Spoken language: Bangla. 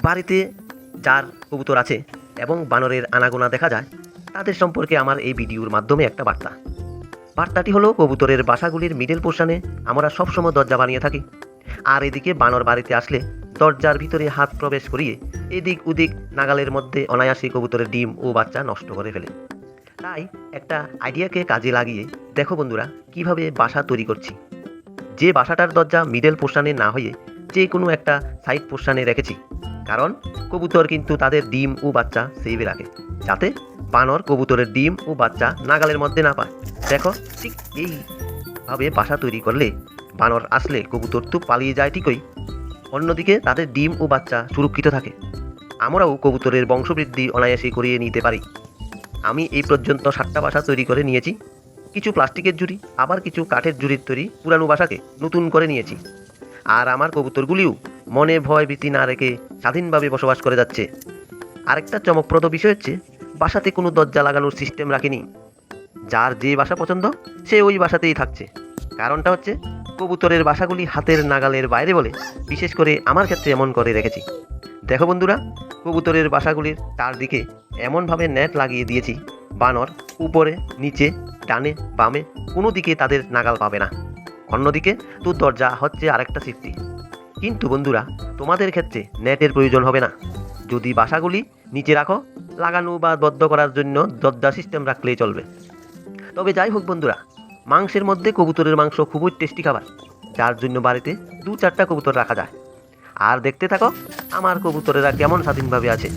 বাড়িতে যার কবুতর আছে এবং বানরের আনাগোনা দেখা যায়, তাদের সম্পর্কে আমার এই ভিডিওর মাধ্যমে একটা বার্তাটি হলো কবুতরের বাসাগুলির মিডল পোর্শনে আমরা সবসময় দরজা বানিয়ে থাকি, আর এদিকে বানর বাড়িতে আসলে দরজার ভিতরে হাত প্রবেশ করিয়ে এদিক ওদিক নাগালের মধ্যে অনায়াসে কবুতরের ডিম ও বাচ্চা নষ্ট করে ফেলে। তাই একটা আইডিয়াকে কাজে লাগিয়ে দেখো বন্ধুরা কিভাবে বাসা তৈরি করছি। যে বাসাটার দরজা মিডল পোর্শনে না হয়ে যে কোনো একটা সাইড পোর্শনে রেখেছি, কারণ কবুতর কিন্তু তাদের ডিম ও বাচ্চা সেভে রাখে, যাতে বানর কবুতরের ডিম ও বাচ্চা নাগালের মধ্যে না পায়। দেখো ঠিক এইভাবে বাসা তৈরি করলে বানর আসলে কবুতর তো পালিয়ে যায় ঠিকই, অন্যদিকে তাদের ডিম ও বাচ্চা সুরক্ষিত থাকে। আমরাও কবুতরের বংশবৃদ্ধি অনায়াসে করিয়ে নিতে পারি। আমি এই পর্যন্ত 7টা বাসা তৈরি করে নিয়েছি, কিছু প্লাস্টিকের ঝুড়ি, আবার কিছু কাঠের ঝুড়ির তৈরি পুরানো বাসাকে নতুন করে নিয়েছি। আর আমার কবুতরগুলিও মনে ভয় ভীতি না রেখে স্বাধীনভাবে বসবাস করে যাচ্ছে। আরেকটা চমকপ্রদ বিষয় হচ্ছে, বাসাতে কোনো দরজা লাগানোর সিস্টেম রাখিনি। যার যে বাসা পছন্দ সে ওই বাসাতেই থাকছে। কারণটা হচ্ছে কবুতরের বাসাগুলি হাতের নাগালের বাইরে বলে বিশেষ করে আমার ক্ষেত্রে এমন করে রেখেছি। দেখো বন্ধুরা, কবুতরের বাসাগুলির চারদিকে এমনভাবে নেট লাগিয়ে দিয়েছি, বানর উপরে নিচে ডানে বামে কোনো দিকে তাদের নাগাল পাবে না। অন্যদিকে তো দরজা হচ্ছে আরেকটা সেফটি। কিন্তু বন্ধুরা, তোমাদের ক্ষেত্রে নেটের প্রয়োজন হবে না। যদি বাসাগুলি নিচে রাখো, লাগানো বা বদ্ধ করার জন্য দরজা সিস্টেম রাখলেই চলবে। তবে যাই হোক বন্ধুরা, মাংসের মধ্যে কবুতরের মাংস খুবই টেস্টি খাবার, যার জন্য বাড়িতে 2-4টা কবুতর রাখা যায়। আর দেখতে থাকো আমার কবুতরেরা কেমন স্বাধীনভাবে আছে।